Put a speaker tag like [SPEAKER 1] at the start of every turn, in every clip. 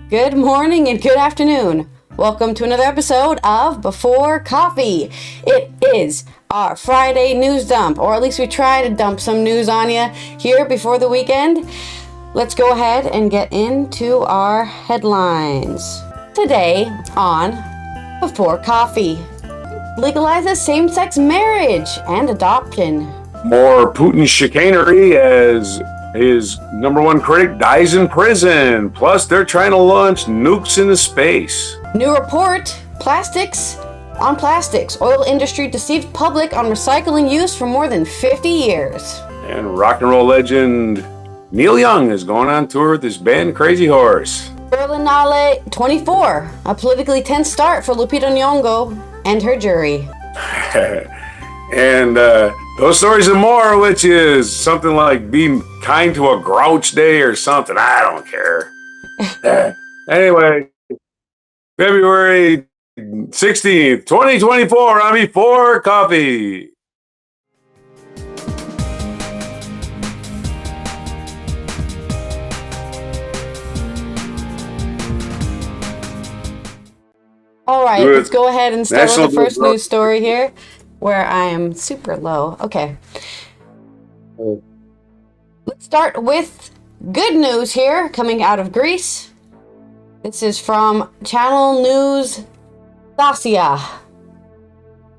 [SPEAKER 1] Good morning and good afternoon. Welcome to another episode of Before Coffee. It is our Friday news dump, or at least we try to dump some news on you here before the weekend. Let's go ahead and get into our headlines. Today on Before Coffee, legalizes same-sex marriage and adoption.
[SPEAKER 2] More Putin chicanery as his number one critic dies in prison. Plus, they're trying to launch nukes into space.
[SPEAKER 1] New report, plastics on plastics. Oil industry deceived public on recycling use for more than 50 years.
[SPEAKER 2] And rock and roll legend Neil Young is going on tour with his band Crazy Horse.
[SPEAKER 1] Berlinale 24, a politically tense start for Lupita Nyong'o and her jury.
[SPEAKER 2] And those stories and more, which is something like being kind to a grouch day or something. I don't care. Anyway, February 16th, 2024 on Before Coffee.
[SPEAKER 1] All right, let's go ahead and start with the first news story here, where I am super low. Okay. Let's start with good news here coming out of Greece. This is from Channel News Dacia.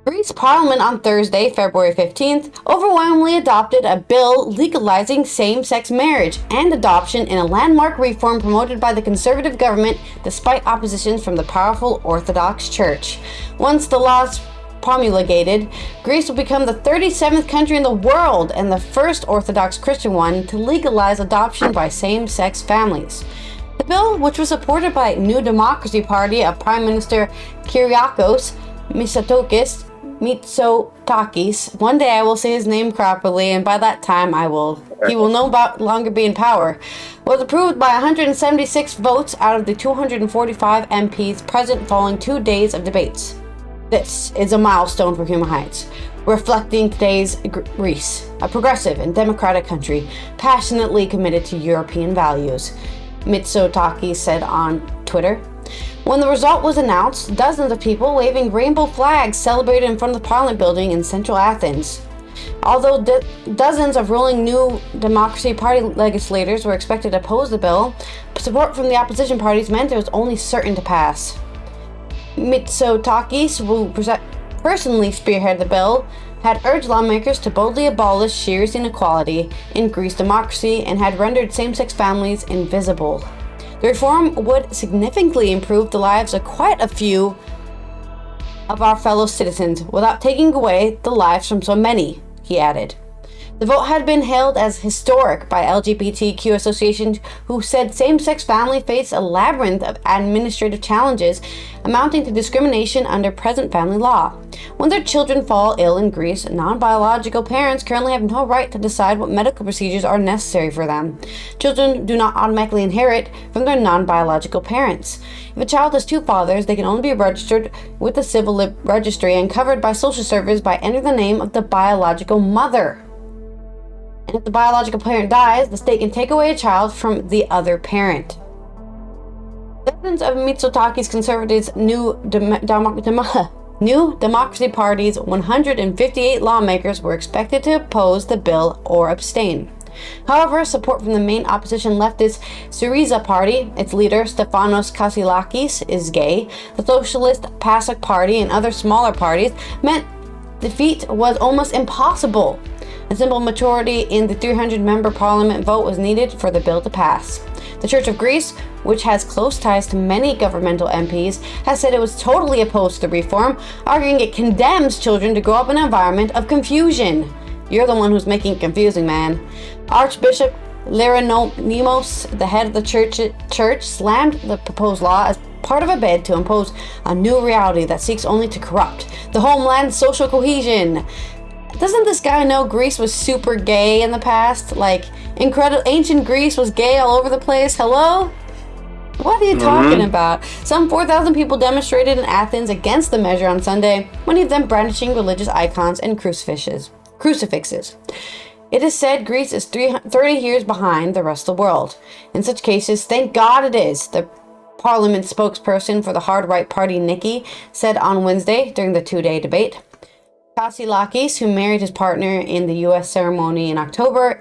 [SPEAKER 1] Greece Parliament on Thursday, February 15th, overwhelmingly adopted a bill legalizing same-sex marriage and adoption in a landmark reform promoted by the conservative government despite opposition from the powerful Orthodox Church. Once the law is promulgated, Greece will become the 37th country in the world and the first Orthodox Christian one to legalize adoption by same-sex families. The bill, which was supported by New Democracy Party of Prime Minister Kyriakos Mitsotakis, one day I will say his name properly, and by that time he will no longer be in power, was approved by 176 votes out of the 245 MPs present following 2 days of debates. This is a milestone for human rights, reflecting today's Greece, a progressive and democratic country passionately committed to European values, Mitsotakis said on Twitter. When the result was announced, dozens of people waving rainbow flags celebrated in front of the Parliament building in central Athens. Although dozens of ruling New Democracy Party legislators were expected to oppose the bill, support from the opposition parties meant it was only certain to pass. Mitsotakis, who personally spearheaded the bill, had urged lawmakers to boldly abolish sheer inequality in Greece democracy and had rendered same-sex families invisible. The reform would significantly improve the lives of quite a few of our fellow citizens without taking away the lives from so many, he added. The vote had been hailed as historic by LGBTQ associations who said same-sex families face a labyrinth of administrative challenges amounting to discrimination under present family law. When their children fall ill in Greece, non-biological parents currently have no right to decide what medical procedures are necessary for them. Children do not automatically inherit from their non-biological parents. If a child has two fathers, they can only be registered with the civil registry and covered by social service by entering the name of the biological mother. And if the biological parent dies, the state can take away a child from the other parent. Dozens of Mitsotakis conservatives' New Democracy Party's 158 lawmakers were expected to oppose the bill or abstain. However, support from the main opposition leftist Syriza party, its leader Stefanos Kassilakis is gay, the Socialist PASOK party, and other smaller parties meant defeat was almost impossible. A simple majority in the 300-member parliament vote was needed for the bill to pass. The Church of Greece, which has close ties to many governmental MPs, has said it was totally opposed to the reform, arguing it condemns children to grow up in an environment of confusion. You're the one who's making it confusing, man. Archbishop Lyranimos, the head of the church, slammed the proposed law as part of a bid to impose a new reality that seeks only to corrupt the homeland's social cohesion. Doesn't this guy know Greece was super gay in the past? Like, ancient Greece was gay all over the place. Hello? What are you talking about? Some 4,000 people demonstrated in Athens against the measure on Sunday, many of them brandishing religious icons and crucifixes. It is said Greece is 30 years behind the rest of the world. In such cases, thank God it is. The parliament spokesperson for the hard-right party, Nikki, said on Wednesday during the two-day debate. Kasilakis, who married his partner in a U.S. ceremony in October,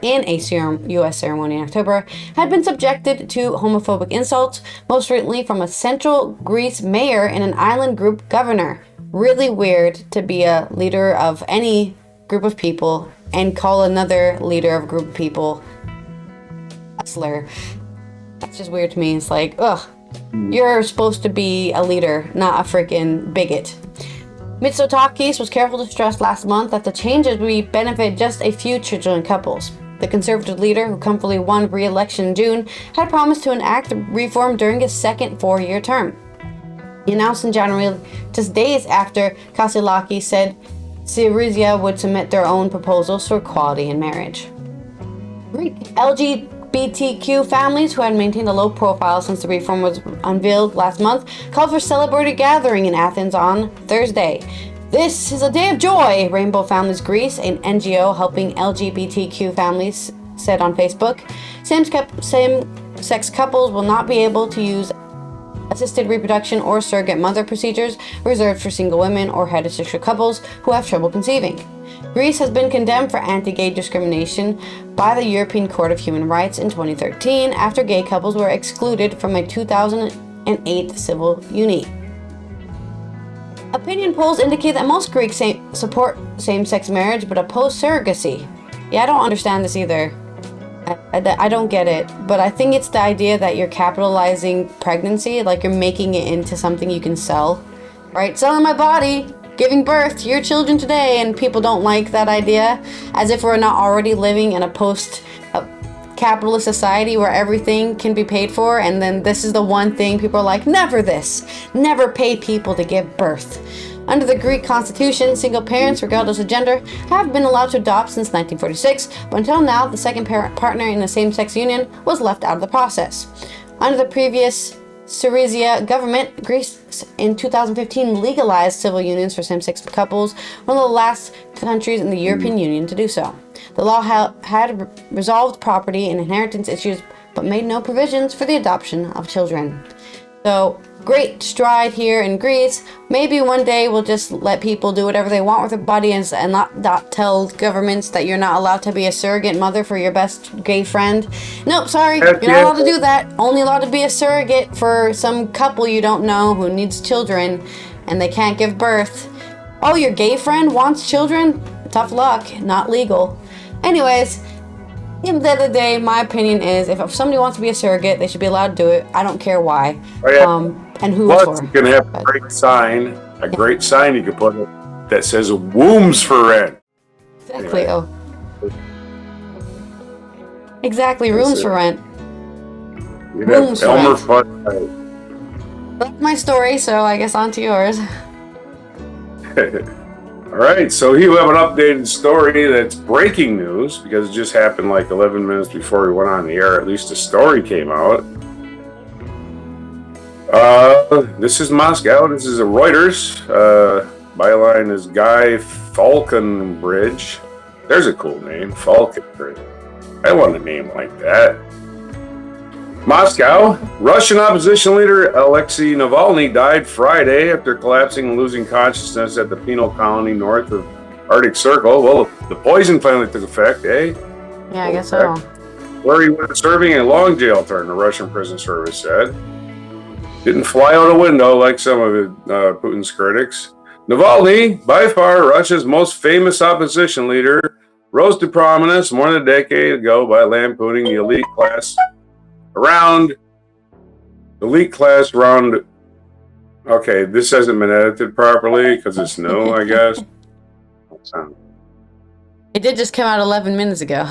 [SPEAKER 1] had been subjected to homophobic insults, most recently from a central Greece mayor and an island group governor. Really weird to be a leader of any group of people and call another leader of a group of people a slur. That's just weird to me. It's like, ugh, you're supposed to be a leader, not a freaking bigot. Mitsotakis was careful to stress last month that the changes would benefit just a few children couples. The conservative leader, who comfortably won re-election in June, had promised to enact reform during his second four-year term. He announced in January, just days after Kasilakis said Syriza would submit their own proposals for equality in marriage. Greek LGBTQ families, who had maintained a low profile since the reform was unveiled last month, called for a celebratory gathering in Athens on Thursday. This is a day of joy, Rainbow Families Greece, an NGO helping LGBTQ families, said on Facebook. Same-sex couples will not be able to use assisted reproduction or surrogate mother procedures reserved for single women or heterosexual couples who have trouble conceiving. Greece has been condemned for anti-gay discrimination by the European Court of Human Rights in 2013 after gay couples were excluded from a 2008 civil union. Opinion polls indicate that most Greeks support same-sex marriage but oppose surrogacy. Yeah, I don't understand this either. I don't get it, but I think it's the idea that you're capitalizing pregnancy, like you're making it into something you can sell, right? Selling my body, giving birth to your children today, and people don't like that idea, as if we're not already living in a post-capitalist society where everything can be paid for, and then this is the one thing people are like, never this, never pay people to give birth. Under the Greek constitution, single parents, regardless of gender, have been allowed to adopt since 1946, but until now, the second partner in a same-sex union was left out of the process. Under the previous Syriza government, Greece in 2015 legalized civil unions for same-sex couples, one of the last countries in the European Union to do so. The law had resolved property and inheritance issues, but made no provisions for the adoption of children. So, great stride here in Greece. Maybe one day we'll just let people do whatever they want with their bodies and not tell governments that you're not allowed to be a surrogate mother for your best gay friend. Nope, sorry, you're not allowed to do that. Only allowed to be a surrogate for some couple you don't know who needs children and they can't give birth. Oh, your gay friend wants children? Tough luck, not legal. Anyways, at the end of the day, my opinion is if somebody wants to be a surrogate, they should be allowed to do it. I don't care why.
[SPEAKER 2] Oh, yeah.
[SPEAKER 1] And who
[SPEAKER 2] Plus,
[SPEAKER 1] it's for.
[SPEAKER 2] you can have a great sign you can put that says "Wombs for rent."
[SPEAKER 1] Exactly. Oh. Exactly. Rooms for rent.
[SPEAKER 2] Rooms for Elmer Fudd.
[SPEAKER 1] That's my story, so I guess on to yours.
[SPEAKER 2] All right, so here we have an updated story that's breaking news because it just happened like 11 minutes before we went on the air. At least the story came out. This is Moscow. This is a Reuters. Byline is Guy Falconbridge. There's a cool name, Falconbridge. I want a name like that. Moscow. Russian opposition leader Alexei Navalny died Friday after collapsing and losing consciousness at the penal colony north of Arctic Circle. Well, the poison finally took effect, eh?
[SPEAKER 1] Yeah, I guess so.
[SPEAKER 2] Where he was serving a long jail term, the Russian prison service said. Didn't fly out a window like some of Putin's critics. Navalny, by far Russia's most famous opposition leader, rose to prominence more than a decade ago by lampooning the elite class around. Okay, this hasn't been edited properly because it's new, I guess.
[SPEAKER 1] It did just come out 11 minutes ago.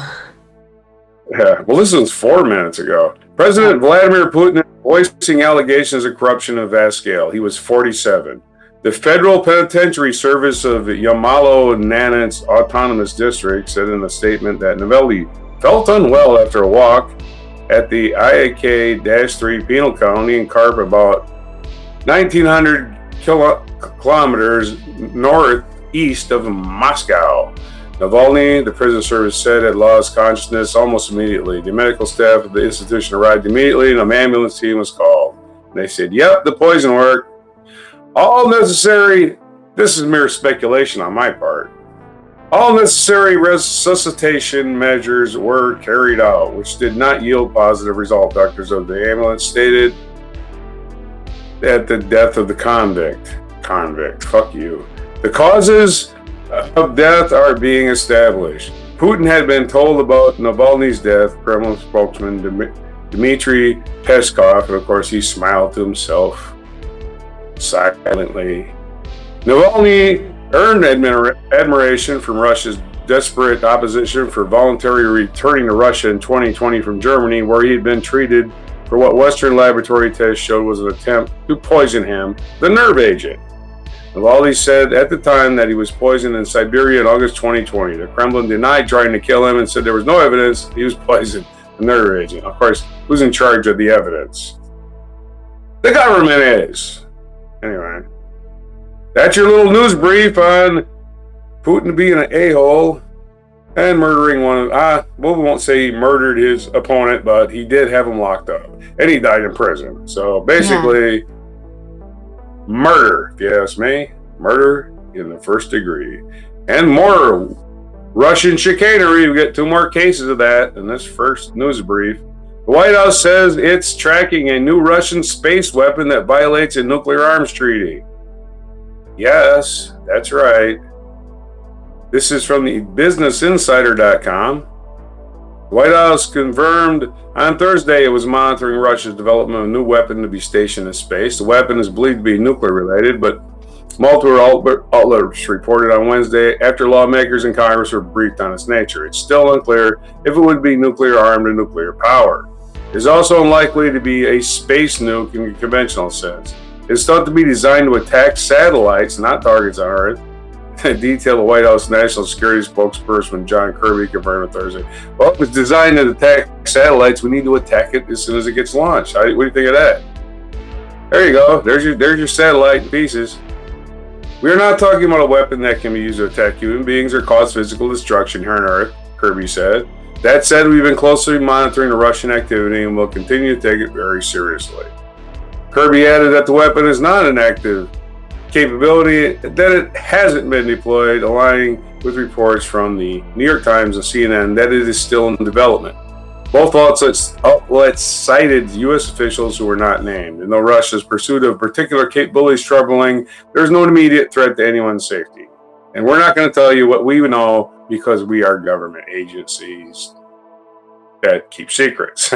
[SPEAKER 2] Yeah, well, this was 4 minutes ago. President Vladimir Putin voicing allegations of corruption of vast scale. He was 47. The Federal Penitentiary Service of Yamalo-Nenets Autonomous District said in a statement that Navalny felt unwell after a walk at the IAK-3 penal colony in Karp, about 1,900 kilometers northeast of Moscow. Navalny, the prison service said, had lost consciousness almost immediately. The medical staff of the institution arrived immediately and an ambulance team was called. They said, yep, the poison worked. This is mere speculation on my part. All necessary resuscitation measures were carried out, which did not yield positive result. Doctors of the ambulance stated at the death of the convict, fuck you. The causes of death are being established. Putin had been told about Navalny's death, Kremlin spokesman Dmitry Peskov, and of course he smiled to himself silently. Navalny earned admiration from Russia's desperate opposition for voluntarily returning to Russia in 2020 from Germany, where he had been treated for what Western laboratory tests showed was an attempt to poison him, the nerve agent. Navalny said at the time that he was poisoned in Siberia in August 2020. The Kremlin denied trying to kill him and said there was no evidence he was poisoned, the nerve agent. Of course, who's in charge of the evidence? The government is. Anyway, that's your little news brief on Putin being an a-hole and murdering we won't say he murdered his opponent, but he did have him locked up. And he died in prison. So basically, murder, if you ask me. Murder in the first degree. And more Russian chicanery. We get 2 more cases of that in this first news brief. The White House says it's tracking a new Russian space weapon that violates a nuclear arms treaty. Yes, that's right. This is from the BusinessInsider.com. The White House confirmed on Thursday it was monitoring Russia's development of a new weapon to be stationed in space. The weapon is believed to be nuclear related, but multiple outlets reported on Wednesday after lawmakers in Congress were briefed on its nature. It's still unclear if it would be nuclear armed or nuclear powered. It is also unlikely to be a space nuke in the conventional sense. It's thought to be designed to attack satellites, not targets on Earth. Detail the White House National Security spokesperson John Kirby confirmed on Thursday. Well, if it's designed to attack satellites, we need to attack it as soon as it gets launched. What do you think of that? There you go. There's your satellite in pieces. We are not talking about a weapon that can be used to attack human beings or cause physical destruction here on Earth, Kirby said. That said, we've been closely monitoring the Russian activity and will continue to take it very seriously. Kirby added that the weapon is not an active capability, that it hasn't been deployed, aligning with reports from the New York Times and CNN that it is still in development. Both outlets cited U.S. officials who were not named. And though Russia's pursuit of particular capability is troubling, there is no immediate threat to anyone's safety. And we're not going to tell you what we know because we are government agencies that keep secrets.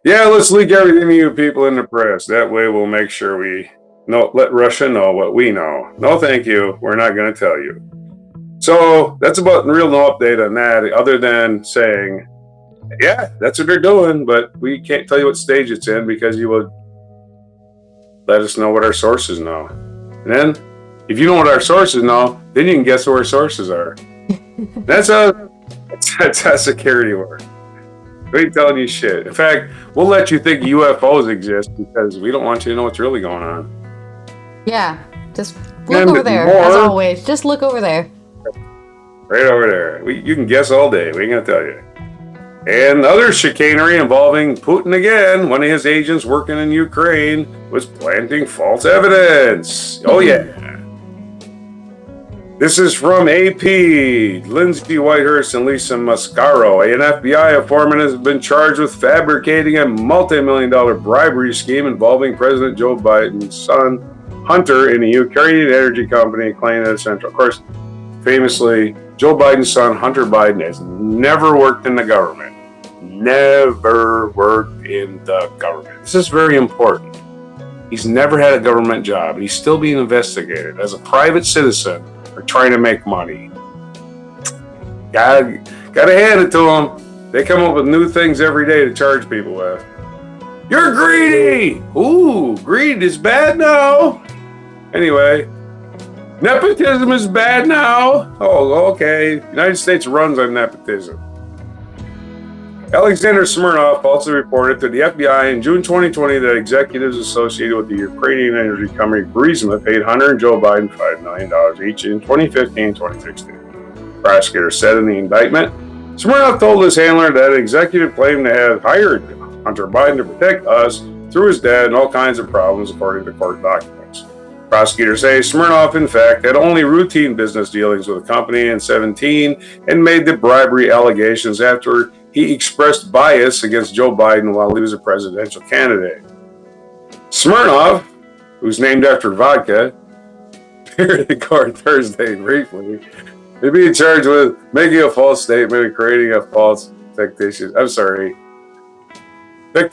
[SPEAKER 2] Yeah, let's leak everything to you people in the press. That way we'll make sure we let Russia know what we know. No, thank you. We're not going to tell you. So that's about real no update on that, other than saying, yeah, that's what they're doing, but we can't tell you what stage it's in because you would let us know what our sources know. And then, if you know what our sources know, then you can guess who our sources are. That's how security works. We ain't telling you shit. In fact, we'll let you think UFOs exist because we don't want you to know what's really going on.
[SPEAKER 1] Yeah, just look over there, as always. Just look over there.
[SPEAKER 2] Right over there. You can guess all day. We ain't going to tell you. And other chicanery involving Putin again. One of his agents working in Ukraine was planting false evidence. Oh, yeah. This is from AP. Lindsay Whitehurst and Lisa Mascaro. An FBI informant has been charged with fabricating a multi-million-dollar bribery scheme involving President Joe Biden's son, Hunter, in a Ukrainian energy company claiming that it's central. Of course, famously, Joe Biden's son, Hunter Biden, has never worked in the government. Never worked in the government. This is very important. He's never had a government job, and he's still being investigated as a private citizen for trying to make money. Gotta hand it to them. They come up with new things every day to charge people with. You're greedy! Ooh, greed is bad now. Anyway, nepotism is bad now. Oh, okay. United States runs on nepotism. Alexander Smirnov also reported to the FBI in June 2020 that executives associated with the Ukrainian energy company Burisma paid Hunter and Joe Biden $5 million each in 2015 and 2016. Prosecutors said in the indictment, Smirnov told his handler that an executive claimed to have hired Hunter Biden to protect us through his dad and all kinds of problems, according to court documents. Prosecutors say Smirnoff, in fact, had only routine business dealings with the company in 2017 and made the bribery allegations after he expressed bias against Joe Biden while he was a presidential candidate. Smirnoff, who's named after vodka, appeared in court Thursday briefly. He'd be charged with making a false statement and creating a false fictitious rape. If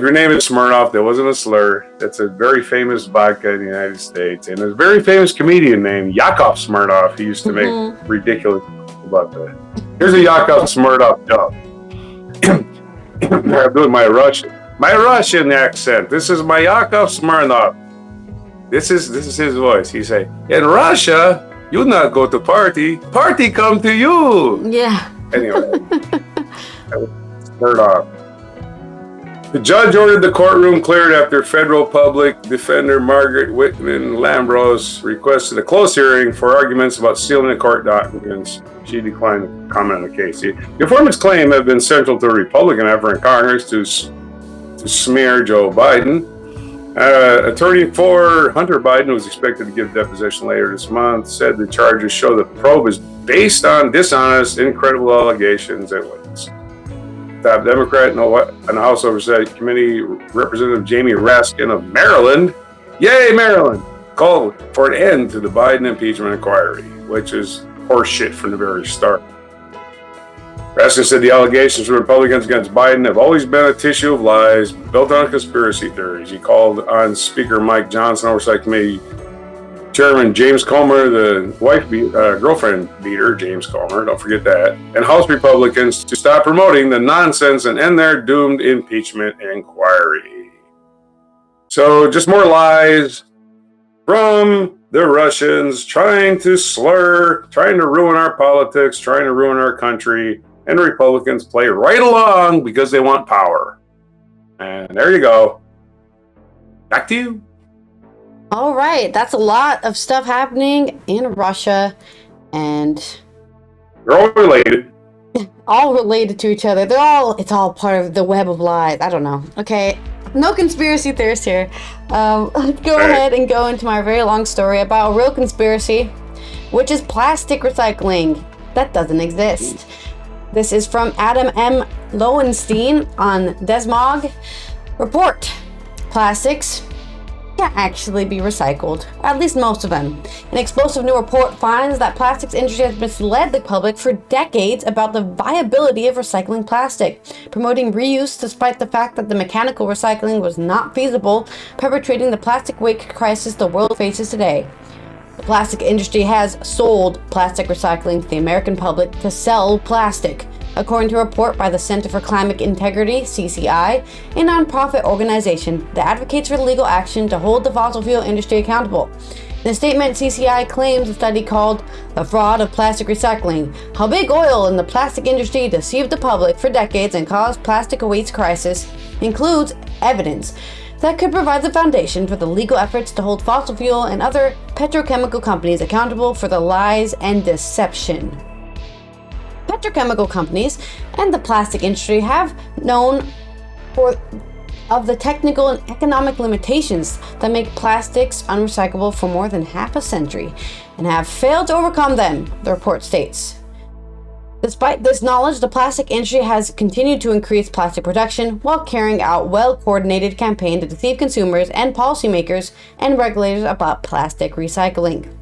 [SPEAKER 2] your name is Smirnoff, that wasn't a slur. That's a very famous vodka in the United States. And a very famous comedian named Yakov Smirnoff. He used to make ridiculous about that. Here's a Yakov Smirnoff joke. I'm doing my Russian accent. This is my Yakov Smirnoff. This is his voice. He say, in Russia, you not go to party come to you.
[SPEAKER 1] Yeah.
[SPEAKER 2] Anyway, Smirnoff. The judge ordered the courtroom cleared after federal public defender Margaret Whitman Lambros requested a closed hearing for arguments about stealing the court documents. She declined to comment on the case. The informant's claim had been central to a Republican effort in Congress to smear Joe Biden. Attorney for Hunter Biden, who was expected to give a deposition later this month, said the charges show the probe is based on dishonest, incredible allegations and witness. Top Democrat in the House Oversight Committee, Representative Jamie Raskin of Maryland, yay Maryland, called for an end to the Biden impeachment inquiry, which is horseshit from the very start. Raskin said the allegations from Republicans against Biden have always been a tissue of lies built on conspiracy theories. He called on Speaker Mike Johnson, Oversight Committee Chairman James Comer, the girlfriend beater, James Comer, don't forget that, and House Republicans to stop promoting the nonsense and end their doomed impeachment inquiry. So just more lies from the Russians trying to slur, trying to ruin our politics, trying to ruin our country, and the Republicans play right along because they want power. And there you go. Back to you.
[SPEAKER 1] All right, that's a lot of stuff happening in Russia, and
[SPEAKER 2] they're all related.
[SPEAKER 1] All related to each other. It's all part of the web of lies. I don't know. Okay, no conspiracy theorists here. Let's go ahead and go into my very long story about a real conspiracy, which is plastic recycling. That doesn't exist. This is from Adam M. Lowenstein on Desmog. Report. Plastics can't actually be recycled, at least most of them. An explosive new report finds that plastics industry has misled the public for decades about the viability of recycling plastic, promoting reuse despite the fact that the mechanical recycling was not feasible, perpetuating the plastic waste crisis the world faces today. The plastic industry has sold plastic recycling to the American public to sell plastic, according to a report by the Center for Climate Integrity, CCI, a nonprofit organization that advocates for legal action to hold the fossil fuel industry accountable. In a statement, CCI claims a study called The Fraud of Plastic Recycling: How Big Oil in the Plastic Industry Deceived the Public for Decades and Caused Plastic Waste Crisis includes evidence that could provide the foundation for the legal efforts to hold fossil fuel and other petrochemical companies accountable for the lies and deception. Petrochemical companies and the plastic industry have known of the technical and economic limitations that make plastics unrecyclable for more than half a century and have failed to overcome them, the report states. Despite this knowledge, the plastic industry has continued to increase plastic production while carrying out well-coordinated campaigns to deceive consumers and policymakers and regulators about plastic recycling.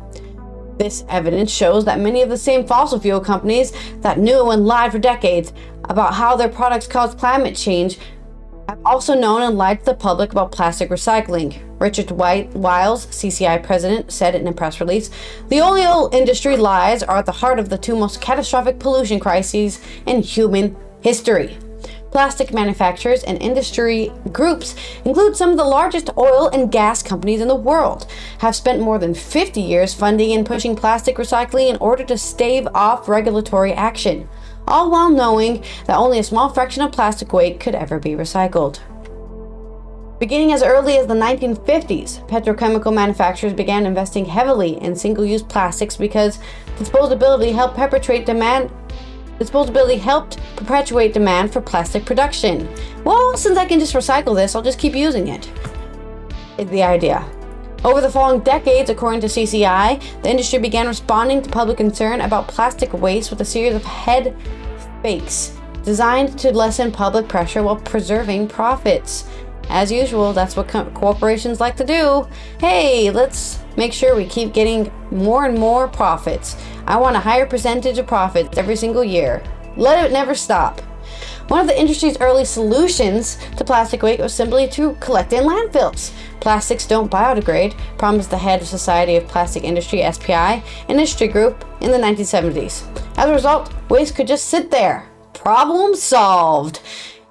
[SPEAKER 1] This evidence shows that many of the same fossil fuel companies that knew and lied for decades about how their products cause climate change have also known and lied to the public about plastic recycling. Richard Wiles, CCI president, said in a press release, "The oil industry lies are at the heart of the two most catastrophic pollution crises in human history." Plastic manufacturers and industry groups include some of the largest oil and gas companies in the world, have spent more than 50 years funding and pushing plastic recycling in order to stave off regulatory action, all while knowing that only a small fraction of plastic weight could ever be recycled. Beginning as early as the 1950s, petrochemical manufacturers began investing heavily in single-use plastics because disposability helped perpetuate demand Disposability helped perpetuate demand for plastic production. Well, since I can just recycle this, I'll just keep using it. Is the idea. Over the following decades, according to CCI, the industry began responding to public concern about plastic waste with a series of head fakes designed to lessen public pressure while preserving profits. As usual, that's what corporations like to do. Hey, let's make sure we keep getting more and more profits. I want a higher percentage of profits every single year. Let it never stop. One of the industry's early solutions to plastic waste was simply to collect in landfills. Plastics don't biodegrade, promised the head of Society of Plastic Industry, SPI, industry group in the 1970s. As a result, waste could just sit there. Problem solved.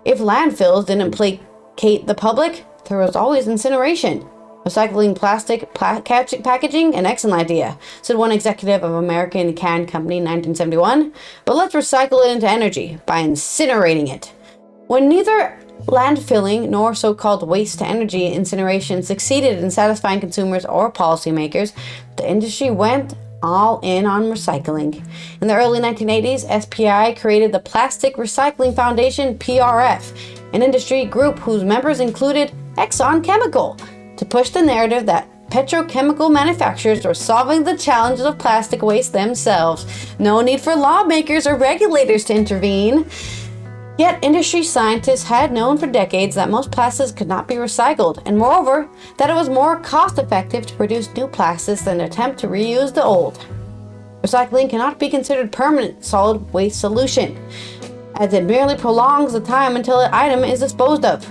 [SPEAKER 1] If landfills didn't placate the public, there was always incineration. Recycling plastic packaging, an excellent idea, said one executive of American Can Company in 1971. But let's recycle it into energy by incinerating it. When neither landfilling nor so-called waste-to-energy incineration succeeded in satisfying consumers or policymakers, the industry went all in on recycling. In the early 1980s, SPI created the Plastic Recycling Foundation, PRF, an industry group whose members included Exxon Chemical, to push the narrative that petrochemical manufacturers were solving the challenges of plastic waste themselves. No need for lawmakers or regulators to intervene. Yet industry scientists had known for decades that most plastics could not be recycled, and moreover, that it was more cost-effective to produce new plastics than attempt to reuse the old. Recycling cannot be considered a permanent solid waste solution, as it merely prolongs the time until an item is disposed of.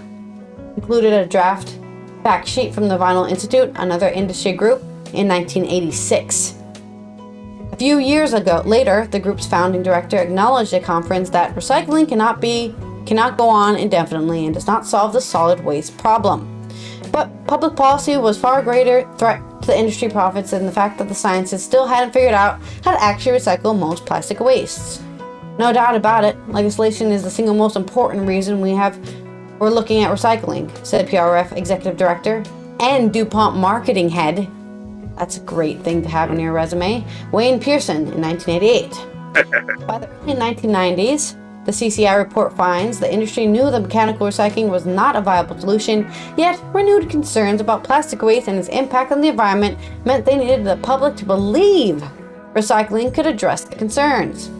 [SPEAKER 1] Included a draft fact sheet from the Vinyl Institute, another industry group, in 1986. A few years later, the group's founding director acknowledged at a conference that recycling cannot go on indefinitely and does not solve the solid waste problem. But public policy was far greater threat to the industry profits than the fact that the scientists still hadn't figured out how to actually recycle most plastic wastes. No doubt about it, legislation is the single most important reason we're looking at recycling, said PRF executive director and DuPont marketing head. That's a great thing to have in your resume. Wayne Pearson in 1988. By the early 1990s, the CCI report finds the industry knew that mechanical recycling was not a viable solution, yet renewed concerns about plastic waste and its impact on the environment meant they needed the public to believe recycling could address the concerns.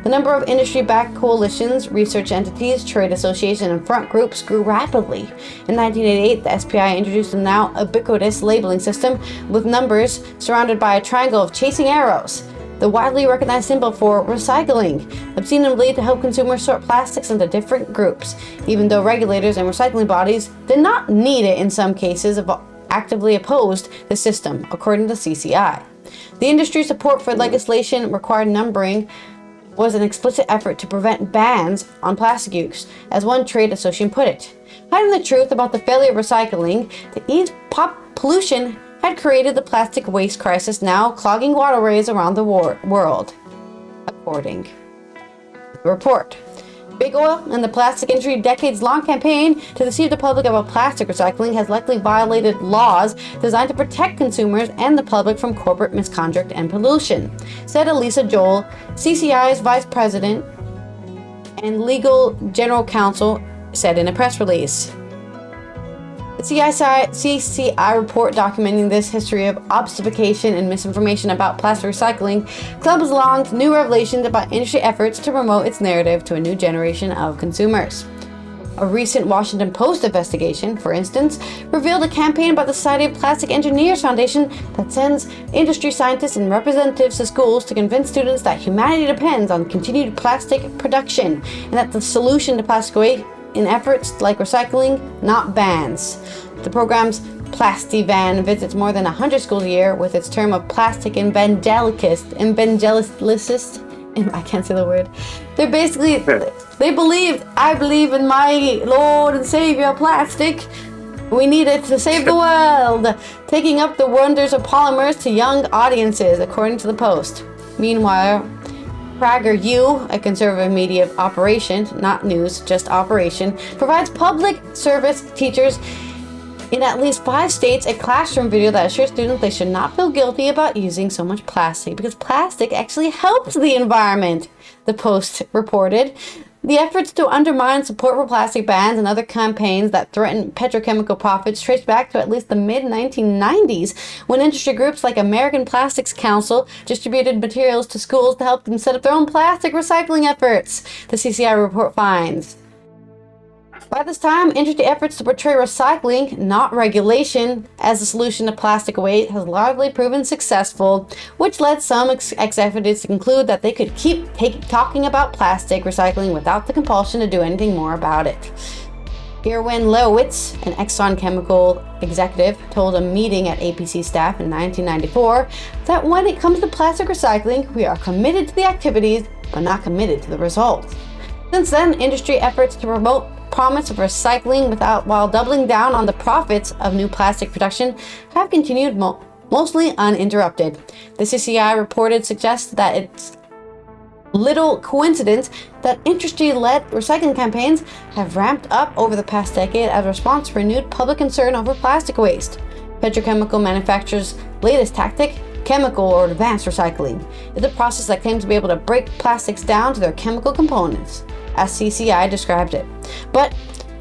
[SPEAKER 1] The number of industry-backed coalitions, research entities, trade associations, and front groups grew rapidly. In 1988, the SPI introduced a now ubiquitous labeling system with numbers surrounded by a triangle of chasing arrows, the widely recognized symbol for recycling, ostensibly to help consumers sort plastics into different groups, even though regulators and recycling bodies did not need it in some cases, actively opposed the system, according to CCI. The industry's support for legislation required numbering was an explicit effort to prevent bans on plastic use, as one trade association put it. Hiding the truth about the failure of recycling to ease pollution had created the plastic waste crisis now clogging waterways around the world, according to the report. Big Oil and the plastic industry decades-long campaign to deceive the public about plastic recycling has likely violated laws designed to protect consumers and the public from corporate misconduct and pollution, said Elisa Joel, CCI's vice president and legal general counsel, said in a press release. The CCI report documenting this history of obfuscation and misinformation about plastic recycling comes along to new revelations about industry efforts to promote its narrative to a new generation of consumers. A recent Washington Post investigation, for instance, revealed a campaign by the Society of Plastic Engineers Foundation that sends industry scientists and representatives to schools to convince students that humanity depends on continued plastic production and that the solution to plastic waste in efforts like recycling, not bans. The program's Plastivan visits more than 100 schools a year with its term of plastic evangelicist, I can't say the word. They're basically, I believe in my Lord and Savior plastic. We need it to save the world. Taking up the wonders of polymers to young audiences, according to the Post. Meanwhile, PragerU, a conservative media operation, not news, just operation, provides public service teachers in at least 5 states a classroom video that assures students they should not feel guilty about using so much plastic because plastic actually helps the environment, the Post reported. The efforts to undermine support for plastic bans and other campaigns that threaten petrochemical profits trace back to at least the mid-1990s, when industry groups like American Plastics Council distributed materials to schools to help them set up their own plastic recycling efforts, the CCI report finds. By this time, industry efforts to portray recycling, not regulation, as the solution to plastic waste has largely proven successful, which led some executives to conclude that they could keep talking about plastic recycling without the compulsion to do anything more about it. Irwin Lewitz, an Exxon chemical executive, told a meeting at APC staff in 1994 that when it comes to plastic recycling, we are committed to the activities, but not committed to the results. Since then, industry efforts to promote promise of recycling while doubling down on the profits of new plastic production have continued mostly uninterrupted. The CCI reported suggests that it's little coincidence that industry-led recycling campaigns have ramped up over the past decade as a response to renewed public concern over plastic waste. Petrochemical manufacturers' latest tactic, chemical or advanced recycling, is a process that claims to be able to break plastics down to their chemical components, as CCI described it. But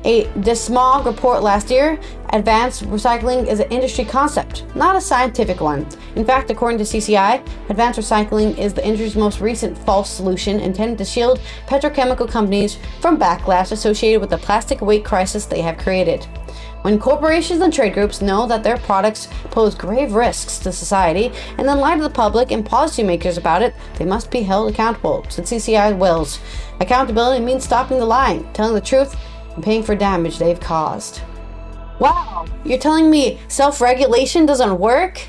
[SPEAKER 1] a DeSmog report last year, advanced recycling is an industry concept, not a scientific one. In fact, according to CCI, advanced recycling is the industry's most recent false solution intended to shield petrochemical companies from backlash associated with the plastic waste crisis they have created. When corporations and trade groups know that their products pose grave risks to society and then lie to the public and policymakers about it, they must be held accountable, said CCI Wills. Accountability means stopping the lying, telling the truth, and paying for damage they've caused. Wow, you're telling me self-regulation doesn't work?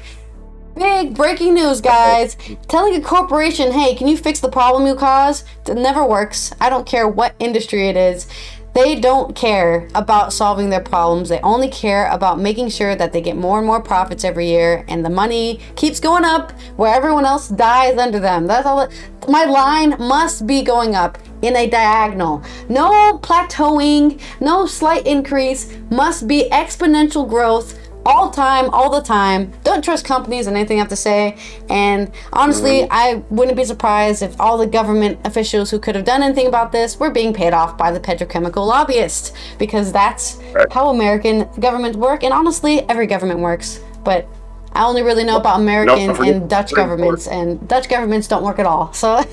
[SPEAKER 1] Big breaking news, guys. Telling a corporation, hey, can you fix the problem you caused? It never works. I don't care what industry it is. They don't care about solving their problems. They only care about making sure that they get more and more profits every year, and the money keeps going up where everyone else dies under them. That's all. My line must be going up in a diagonal. No plateauing, no slight increase. Must be exponential growth all the time. Don't trust companies and anything I have to say. And honestly, I wouldn't be surprised if all the government officials who could have done anything about this were being paid off by the petrochemical lobbyists, because that's how American governments work. And honestly, every government works. But I only really know about American and Dutch governments, and Dutch governments don't work at all. So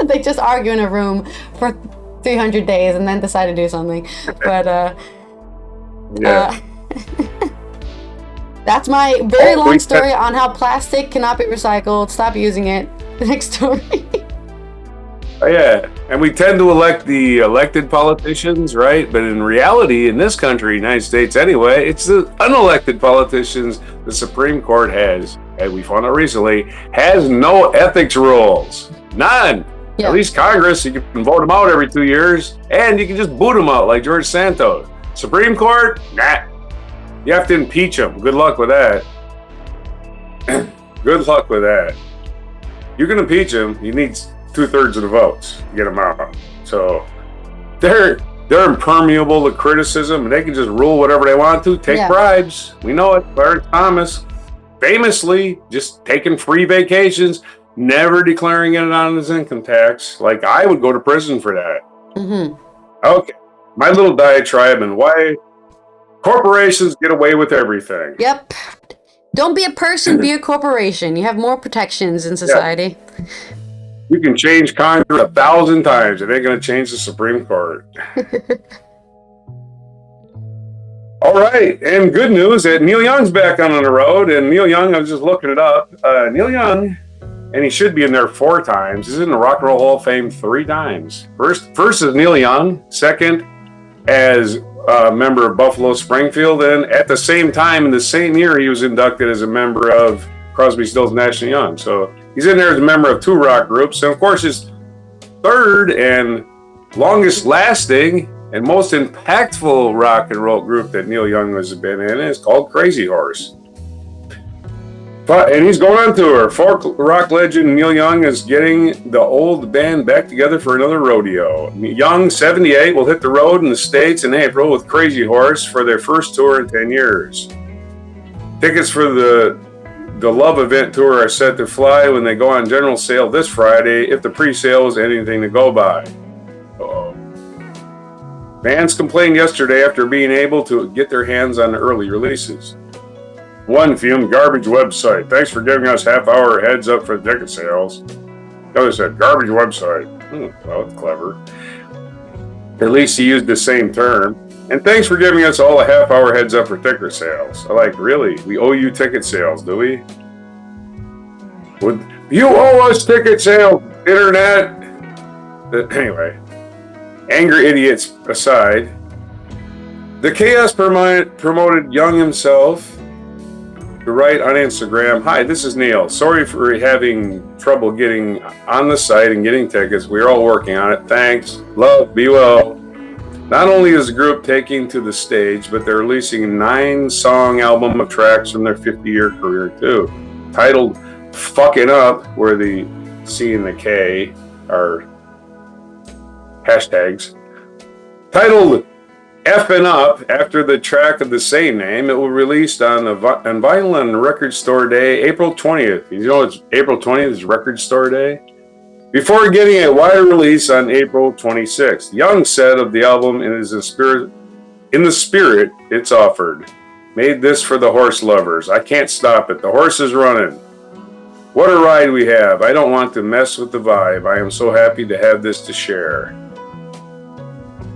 [SPEAKER 1] they just argue in a room for 300 days and then decide to do something. But that's my very long story on how plastic cannot be recycled. Stop using it. The next story.
[SPEAKER 2] Yeah, and we tend to elect the elected politicians, right? But in reality, in this country, United States anyway, it's the unelected politicians the Supreme Court has, as we found out recently, has no ethics rules. None. Yeah. At least Congress, you can vote them out every 2 years, and you can just boot them out like George Santos. Supreme Court, nah. You have to impeach them. Good luck with that. Good luck with that. You can impeach them. You need 2/3 of the votes to get them out. So they're impermeable to criticism, and they can just rule whatever they want to. Take bribes. We know it. Clarence Thomas, famously, just taking free vacations, never declaring it on his income tax. Like, I would go to prison for that. Mm-hmm. Okay. My little diatribe and why corporations get away with everything.
[SPEAKER 1] Yep. Don't be a person, be a corporation. You have more protections in society.
[SPEAKER 2] Yeah. You can change Congress 1,000 times. It ain't going to change the Supreme Court. All right. And good news that Neil Young's back on the road. And Neil Young, I was just looking it up. Neil Young, and he should be in there 4 times. He's in the Rock and Roll Hall of Fame 3 times. First is Neil Young. Second, as a member of Buffalo Springfield. And at the same time, in the same year, he was inducted as a member of Crosby, Stills, Nash & Young. So he's in there as a member of 2 rock groups. And of course, his third and longest lasting and most impactful rock and roll group that Neil Young has been in is called Crazy Horse. And he's going on tour. Folk rock legend Neil Young is getting the old band back together for another rodeo. Young, 78, will hit the road in the States in April with Crazy Horse for their first tour in 10 years. Tickets for the Love Event Tour are set to fly when they go on general sale this Friday, if the pre-sale is anything to go by. Uh-oh. Fans complained yesterday after being able to get their hands on the early releases. One fume garbage website. Thanks for giving us half-hour heads up for ticket sales. The other said garbage website. Well, that's clever. At least he used the same term. And thanks for giving us all a half-hour heads up for ticket sales. I like, really? We owe you ticket sales, do we? You owe us ticket sales, internet. Anyway, angry idiots aside, the chaos promoted Young himself to write on Instagram, "Hi, this is Neil. Sorry for having trouble getting on the site and getting tickets. We're all working on it. Thanks. Love. Be well." Not only is the group taking to the stage, but they're releasing a 9-song album of tracks from their 50-year career too. Titled "Fucking Up," where the C and the K are hashtags. Titled "Effin' Up" after the track of the same name, it will be released on vinyl and Record Store Day, April 20th. You know, it's April 20th is Record Store Day. Before getting a wider release on April 26th, Young said of the album, "It is in the spirit it's offered. Made this for the horse lovers. I can't stop it. The horse is running. What a ride we have. I don't want to mess with the vibe. I am so happy to have this to share."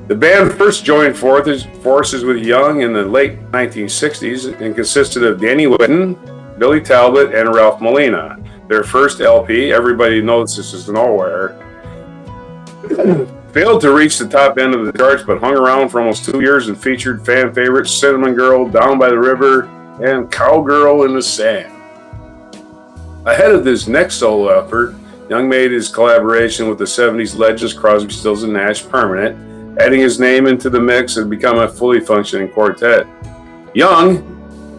[SPEAKER 2] The band first joined forces with Young in the late 1960s and consisted of Danny Whitten, Billy Talbot, and Ralph Molina. Their first LP, Everybody Knows This Is Nowhere, failed to reach the top end of the charts but hung around for almost 2 years and featured fan favorites Cinnamon Girl, Down by the River, and Cowgirl in the Sand. Ahead of this next solo effort, Young made his collaboration with the 70s legends Crosby, Stills, and Nash permanent, adding his name into the mix and become a fully functioning quartet. Young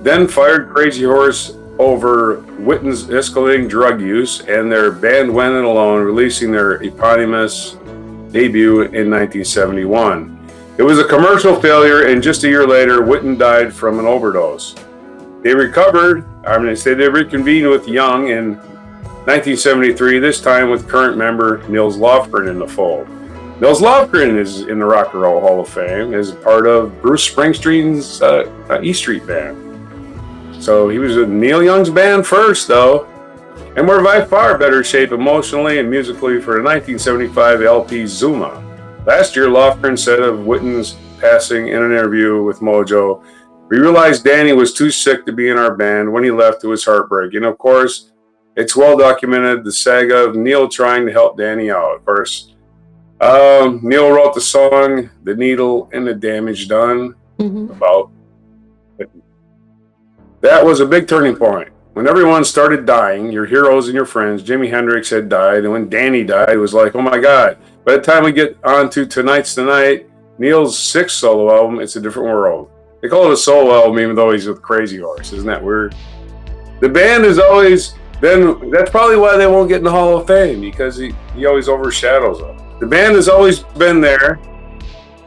[SPEAKER 2] then fired Crazy Horse over Whitten's escalating drug use, and their band went it alone, releasing their eponymous debut in 1971. It was a commercial failure, and just a year later, Whitten died from an overdose. They reconvened with Young in 1973, this time with current member Nils Lofgren in the fold. Nils Lofgren is in the Rock and Roll Hall of Fame as part of Bruce Springsteen's E Street Band. So he was with Neil Young's band first, though. And we're by far better shape emotionally and musically for the 1975 LP Zuma. Last year, Lofgren said of Whitten's passing in an interview with Mojo, "We realized Danny was too sick to be in our band. When he left, it was heartbreaking. Of course, it's well documented, the saga of Neil trying to help Danny out. Of course, Neil wrote the song The Needle and the Damage Done about Whitten. That was a big turning point. When everyone started dying, your heroes and your friends, Jimi Hendrix had died, and when Danny died, it was like, oh my God. By the time we get on to Tonight's the Night, Neil's 6th solo album, it's a different world. They call it a solo album even though he's with Crazy Horse. Isn't that weird? The band has always been, that's probably why they won't get in the Hall of Fame, because he always overshadows them. The band has always been there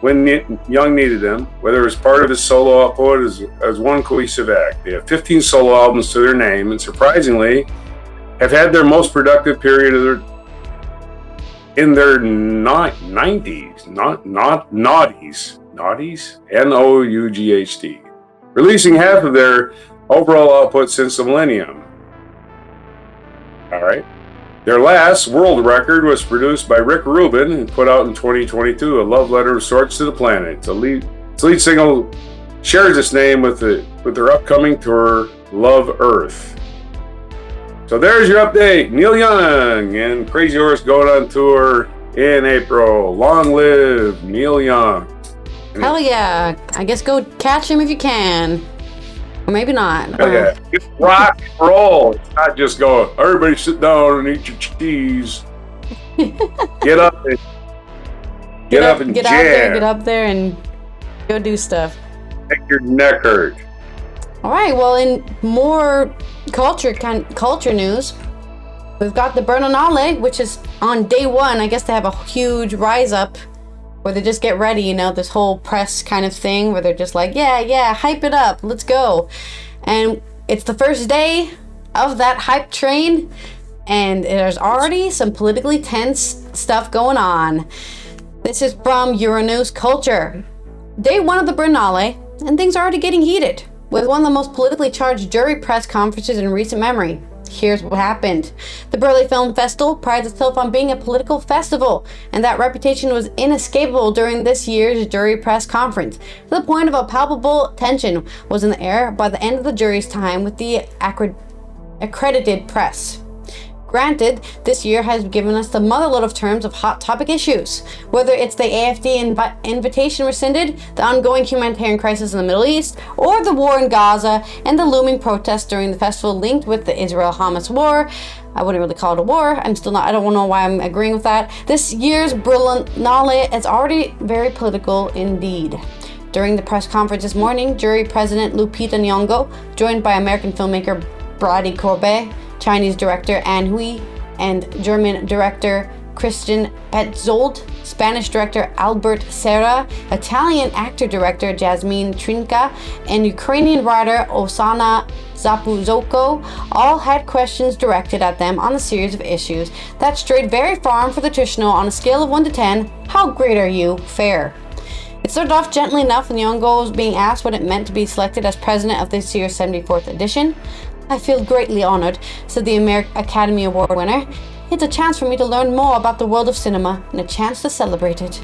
[SPEAKER 2] when Young needed them, whether it was part of his solo output as one cohesive act. They have 15 solo albums to their name, and surprisingly, have had their most productive period in their 90s, noughties, N-O-U-G-H-T, releasing half of their overall output since the millennium. All right. Their last world record was produced by Rick Rubin and put out in 2022, a love letter of sorts to the planet. The lead single shares its name with their upcoming tour, Love Earth. So there's your update. Neil Young and Crazy Horse going on tour in April. Long live Neil Young.
[SPEAKER 1] Hell yeah. I guess go catch him if you can. Or maybe not.
[SPEAKER 2] Yeah. It's rock and roll. It's not just go, everybody sit down and eat your cheese. Get up and jam.
[SPEAKER 1] Get up there and go do stuff.
[SPEAKER 2] Make your neck hurt.
[SPEAKER 1] All right, well, in more culture news, we've got the Berlinale, which is on day one. I guess they have a huge rise up where they just get ready, this whole press kind of thing where they're just like, yeah, hype it up, let's go. And it's the first day of that hype train, and there's already some politically tense stuff going on. This is from Euronews Culture. Day 1 of the Berlinale, and things are already getting heated, with one of the most politically charged jury press conferences in recent memory. Here's what happened. The Berlin Film Festival prides itself on being a political festival, and that reputation was inescapable during this year's jury press conference, to the point of a palpable tension was in the air by the end of the jury's time with the accredited press. Granted, this year has given us the motherload of terms of hot topic issues, whether it's the AFD invitation rescinded, the ongoing humanitarian crisis in the Middle East, or the war in Gaza and the looming protests during the festival linked with the Israel-Hamas war. I wouldn't really call it a war. I don't know why I'm agreeing with that. This year's Berlinale is already very political indeed. During the press conference this morning, jury president Lupita Nyong'o, joined by American filmmaker Brady Corbet, Chinese director An Hui, and German director Christian Petzold, Spanish director Albert Serra, Italian actor-director Jasmine Trinka, and Ukrainian writer Oksana Zapuzoko all had questions directed at them on a series of issues that strayed very far for the traditional on a scale of 1 to 10, how great are you? Fair. It started off gently enough when Nyong'o was being asked what it meant to be selected as president of this year's 74th edition. I feel greatly honored, said the Academy Award winner. It's a chance for me to learn more about the world of cinema and a chance to celebrate it.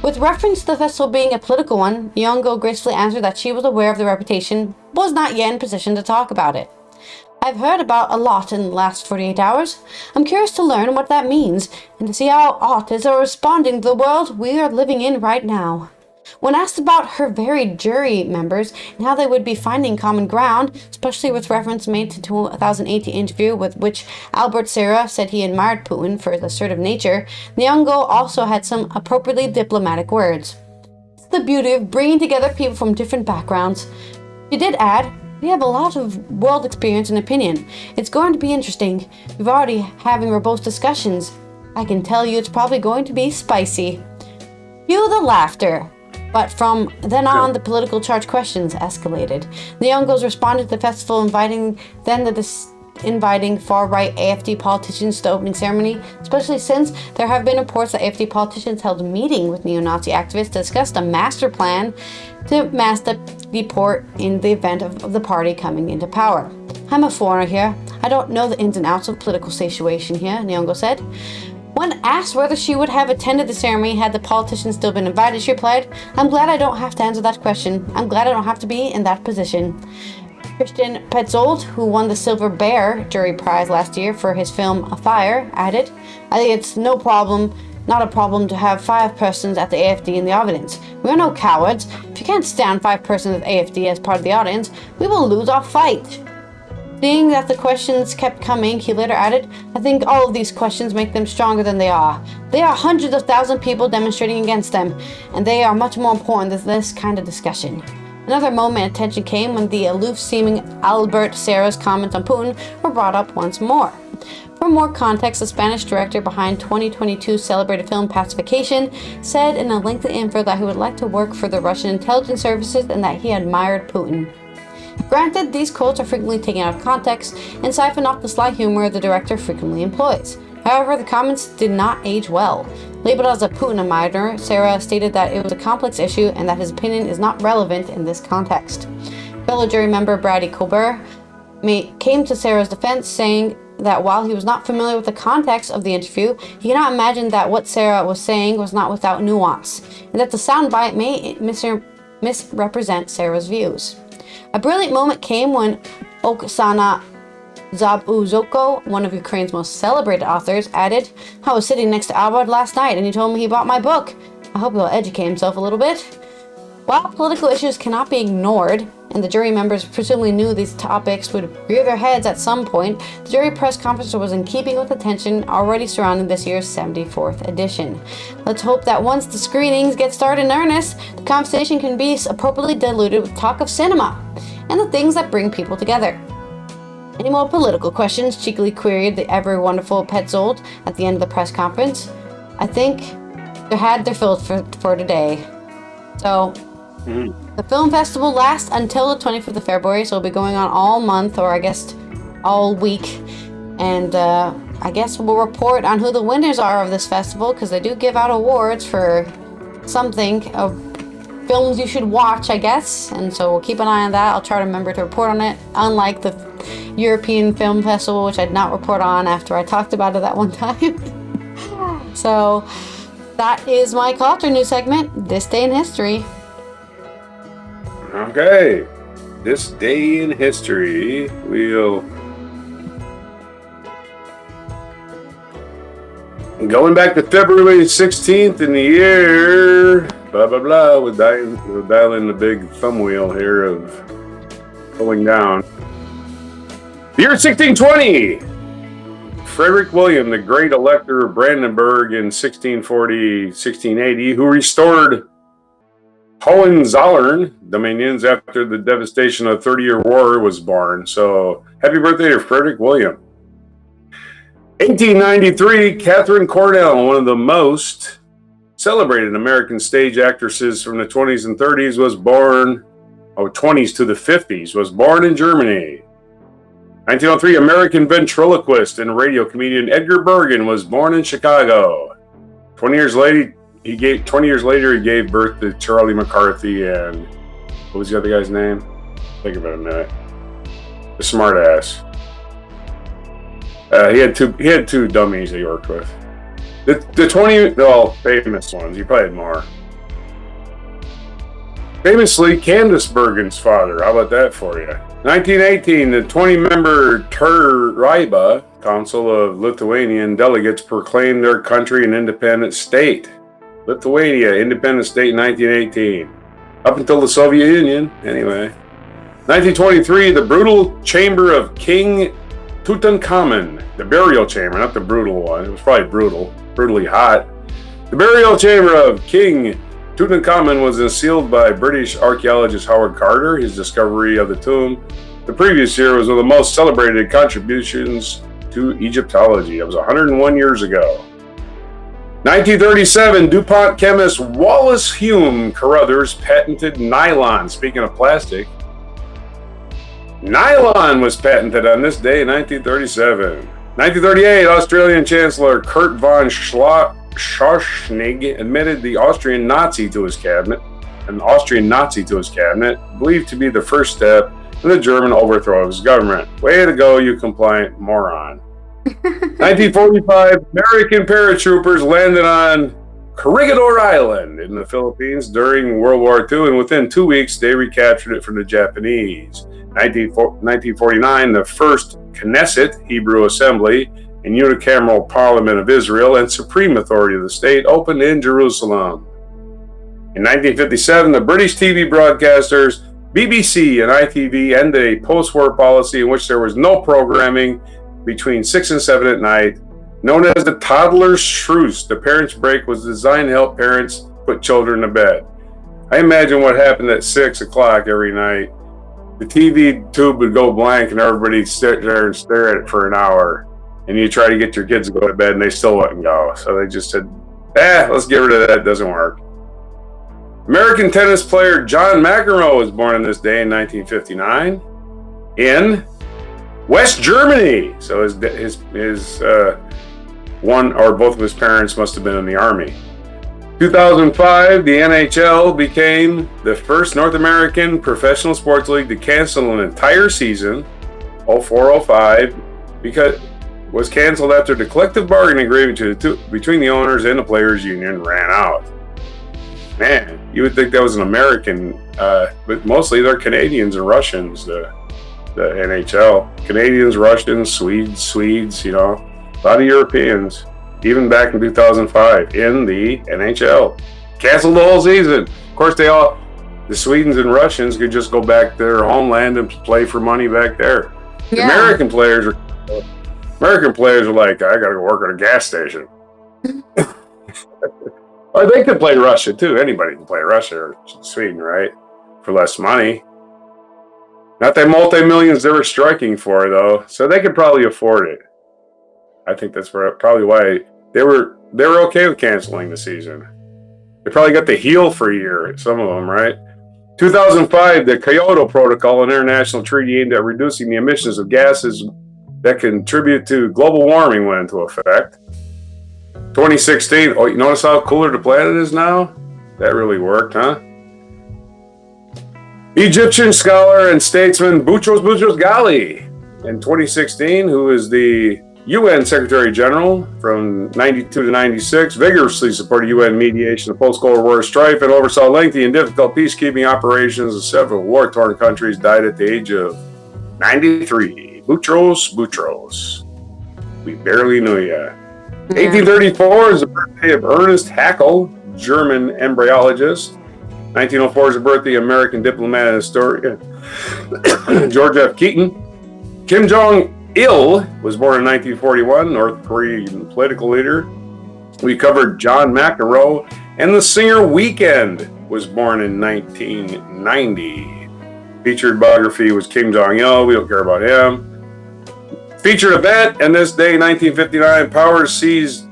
[SPEAKER 1] With reference to the festival being a political one, Nyong'o gracefully answered that she was aware of the reputation, but was not yet in position to talk about it. I've heard about a lot in the last 48 hours. I'm curious to learn what that means and to see how artists are responding to the world we are living in right now. When asked about her varied jury members and how they would be finding common ground, especially with reference made to 2018 interview with which Albert Serra said he admired Putin for his assertive nature, Nyong'o also had some appropriately diplomatic words. It's the beauty of bringing together people from different backgrounds. She did add, we have a lot of world experience and opinion. It's going to be interesting. We've already having robust discussions. I can tell you it's probably going to be spicy. Cue the laughter. But from then on, the political charge questions escalated. The Nyong'os responded to the festival, inviting far-right AFD politicians to the opening ceremony, especially since there have been reports that AFD politicians held a meeting with neo-Nazi activists to discuss a master plan to mass deport in the event of the party coming into power. I'm a foreigner here. I don't know the ins and outs of the political situation here, Nyong'o said. When asked whether she would have attended the ceremony had the politicians still been invited, she replied, I'm glad I don't have to answer that question. I'm glad I don't have to be in that position. Christian Petzold, who won the Silver Bear jury prize last year for his film A Fire, added, I think it's not a problem to have 5 persons at the AFD in the audience. We are no cowards. If you can't stand 5 persons at the AFD as part of the audience, we will lose our fight. Seeing that the questions kept coming, he later added, I think all of these questions make them stronger than they are. There are hundreds of thousands of people demonstrating against them, and they are much more important than this kind of discussion. Another moment of tension came when the aloof-seeming Albert Serra's comments on Putin were brought up once more. For more context, the Spanish director behind 2022's celebrated film Pacification said in a lengthy info that he would like to work for the Russian intelligence services and that he admired Putin. Granted, these quotes are frequently taken out of context and siphon off the sly humor the director frequently employs. However, the comments did not age well. Labeled as a Putin admirer, Serra stated that it was a complex issue and that his opinion is not relevant in this context. Fellow jury member Brady Colbert came to Serra's defense, saying that while he was not familiar with the context of the interview, he cannot imagine that what Serra was saying was not without nuance, and that the soundbite may misrepresent Serra's views. A brilliant moment came when Oksana Zapuzoko, one of Ukraine's most celebrated authors, added, I was sitting next to Albert last night and he told me he bought my book. I hope he'll educate himself a little bit. While political issues cannot be ignored, and the jury members presumably knew these topics would rear their heads at some point, the jury press conference was in keeping with the tension already surrounding this year's 74th edition. Let's hope that once the screenings get started in earnest, the conversation can be appropriately diluted with talk of cinema and the things that bring people together. Any more political questions? Cheekily queried the ever-wonderful Petzold at the end of the press conference. I think they had their fill for today. So, The film festival lasts until the 25th of February, so it'll be going on all month, or I guess all week. And I guess we'll report on who the winners are of this festival, because they do give out awards for something of films you should watch, I guess. And so we'll keep an eye on that. I'll try to remember to report on it, unlike the European Film Festival, which I did not report on after I talked about it that one time. So that is my culture news segment, This Day in History.
[SPEAKER 2] Okay, this day in history, we'll going back to February 16th in the year blah blah blah. We'll dial in the big thumb wheel here of pulling down. The year 1620. Frederick William, the great elector of Brandenburg in 1640-1680, who restored Hohenzollern dominions after the devastation of the 30-Year War, was born. So, happy birthday to Frederick William. 1893, Catherine Cornell, one of the most celebrated American stage actresses from the 20s and 30s, was born, 20s to the 50s, was born in Germany. 1903, American ventriloquist and radio comedian Edgar Bergen was born in Chicago. 20 years later, he gave birth to Charlie McCarthy and what was the other guy's name? Think about it a minute. The smart ass. He had two dummies that he worked with. The 20 famous ones. He probably had more. Famously, Candace Bergen's father. How about that for you? 1918, the 20-member Taryba Council of Lithuanian delegates proclaimed their country an independent state. Lithuania, independent state in 1918. Up until the Soviet Union, anyway. 1923, the brutal chamber of King Tutankhamun. The burial chamber, not the brutal one. It was probably brutally hot. The burial chamber of King Tutankhamun was unsealed by British archaeologist Howard Carter. His discovery of the tomb the previous year was one of the most celebrated contributions to Egyptology. It was 101 years ago. 1937, DuPont chemist Wallace Hume Carruthers patented nylon. Speaking of plastic, nylon was patented on this day in 1937. 1938, Australian Chancellor Kurt von Schorschnig admitted the Austrian Nazi to his cabinet, believed to be the first step in the German overthrow of his government. Way to go, you compliant moron. 1945, American paratroopers landed on Corregidor Island in the Philippines during World War II, and within 2 weeks, they recaptured it from the Japanese. 1949, the first Knesset, Hebrew Assembly, and unicameral Parliament of Israel and supreme authority of the state opened in Jerusalem. In 1957, the British TV broadcasters BBC and ITV ended a post-war policy in which there was no programming between 6 and 7 at night, known as the toddler's truce. The parents' break was designed to help parents put children to bed. I imagine what happened at 6 o'clock every night. The TV tube would go blank and everybody'd sit there and stare at it for an hour. And you try to get your kids to go to bed and they still wouldn't go. So they just said, let's get rid of that. It doesn't work. American tennis player John McEnroe was born on this day in 1959 in West Germany. So his one or both of his parents must have been in the army. 2005, the NHL became the first North American professional sports league to cancel an entire season, 04-05, because was canceled after the collective bargaining agreement between the owners and the players' union ran out. Man, you would think that was an American, but mostly they're Canadians and Russians, the NHL. Canadians, Russians, Swedes, a lot of Europeans, even back in 2005 in the NHL. Canceled the whole season. Of course, the Swedes and Russians could just go back to their homeland and play for money back there. Yeah. American players are like, I gotta go work at a gas station. Or they could play Russia too. Anybody can play Russia or Sweden, right? For less money. Not that multi-millions they were striking for, though. So they could probably afford it. I think that's probably why they were okay with canceling the season. They probably got the heel for a year, some of them, right? 2005, the Kyoto Protocol, an international treaty aimed at reducing the emissions of gases that contribute to global warming, went into effect. 2016, oh, you notice how cooler the planet is now? That really worked, huh? Egyptian scholar and statesman Boutros Ghali in 2016, who is the UN Secretary General from 92 to 96, vigorously supported UN mediation of post-Cold War strife and oversaw lengthy and difficult peacekeeping operations in several war-torn countries, died at the age of 93. Boutros. We barely knew ya. 1834 is the birthday of Ernest Haeckel, German embryologist. 1904 is the birthday of American diplomat and historian George F. Keaton. Kim Jong-il was born in 1941, North Korean political leader. We covered John McEnroe, and the singer Weeknd was born in 1990. Featured biography was Kim Jong-il. We don't care about him. Featured event, and this day, 1959, power seized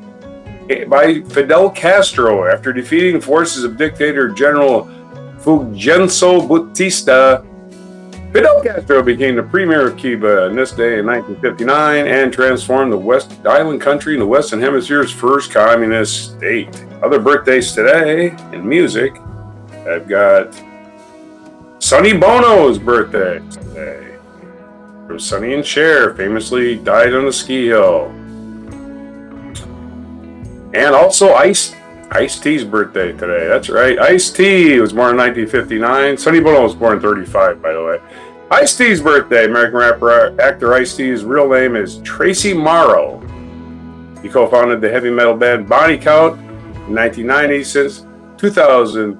[SPEAKER 2] by Fidel Castro after defeating forces of dictator General Fulgencio Batista. Fidel Castro became the premier of Cuba on this day in 1959 and transformed the West Island country into the Western Hemisphere's first communist state. Other birthdays today in music, I've got Sonny Bono's birthday today. From Sonny and Cher, famously died on a ski hill. And also Ice-T's birthday today. That's right. Ice-T was born in 1959. Sonny Bono was born in 35, by the way. Ice-T's birthday. American rapper, actor Ice-T's real name is Tracy Morrow. He co-founded the heavy metal band Body Count in 1990. Since 2000,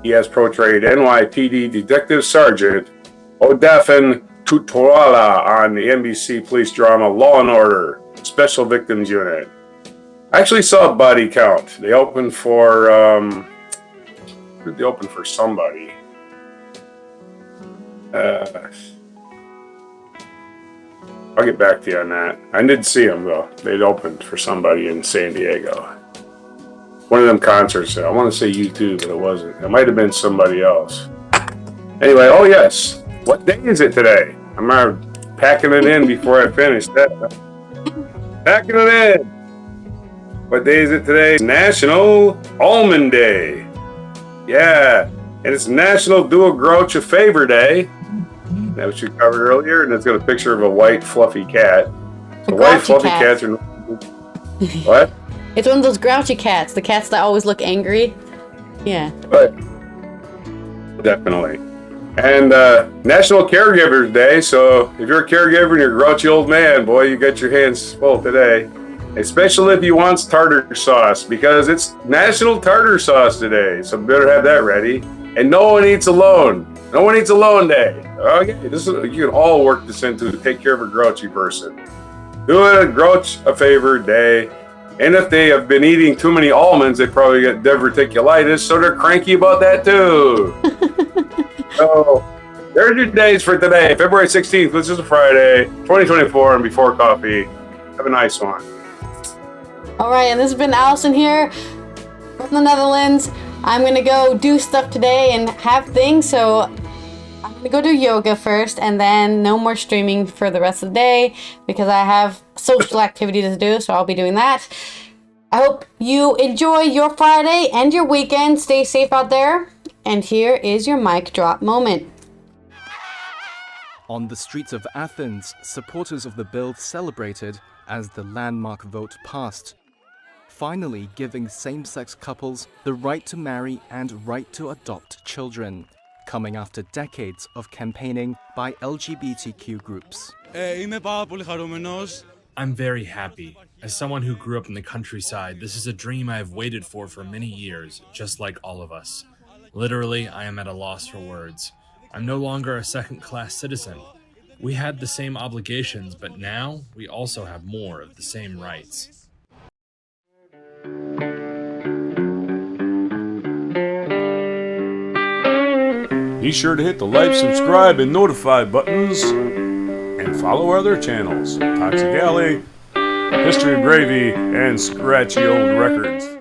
[SPEAKER 2] he has portrayed NYPD Detective Sergeant Odafen Tutuala on the NBC police drama Law & Order, Special Victims Unit. I actually saw Body Count. They opened for, they opened for somebody. I'll get back to you on that. I did see them, though. They'd opened for somebody in San Diego. One of them concerts. I want to say U2, but it wasn't. It might have been somebody else. Anyway, oh yes. What day is it today? I'm packing it in before I finish that. Packing it in. What day is it today? National Almond Day. Yeah. And it's National Do a Grouch a Favor Day. That was you covered earlier. And it's got a picture of a white fluffy cat. So white fluffy cats are... What?
[SPEAKER 1] It's one of those grouchy cats. The cats that always look angry. Yeah.
[SPEAKER 2] But definitely. And National Caregivers Day. So if you're a caregiver and you're a grouchy old man, boy, you got your hands full today. Especially if you want tartar sauce, because it's National Tartar Sauce today. So better have that ready. And no one eats alone. No one eats alone day. Okay, you can all work this into to take care of a grouchy person. Do a grouch a favor day. And if they have been eating too many almonds, they probably get diverticulitis, so they're cranky about that too. So there's your days for today, February 16th, which is a Friday, 2024, and before coffee. Have a nice one.
[SPEAKER 1] All right, and this has been Allison here from the Netherlands. I'm going to go do stuff today and have things, so I'm going to go do yoga first, and then no more streaming for the rest of the day because I have social activities to do, so I'll be doing that. I hope you enjoy your Friday and your weekend. Stay safe out there. And here is your mic drop moment.
[SPEAKER 3] On the streets of Athens, supporters of the bill celebrated as the landmark vote passed, finally giving same-sex couples the right to marry and right to adopt children, coming after decades of campaigning by LGBTQ groups.
[SPEAKER 4] I'm very happy. As someone who grew up in the countryside, this is a dream I have waited for many years, just like all of us. Literally, I am at a loss for words. I'm no longer a second-class citizen. We had the same obligations, but now we also have more of the same rights.
[SPEAKER 2] Be sure to hit the like, subscribe, and notify buttons, and follow our other channels, Toxic Alley, History of Gravy, and Scratchy Old Records.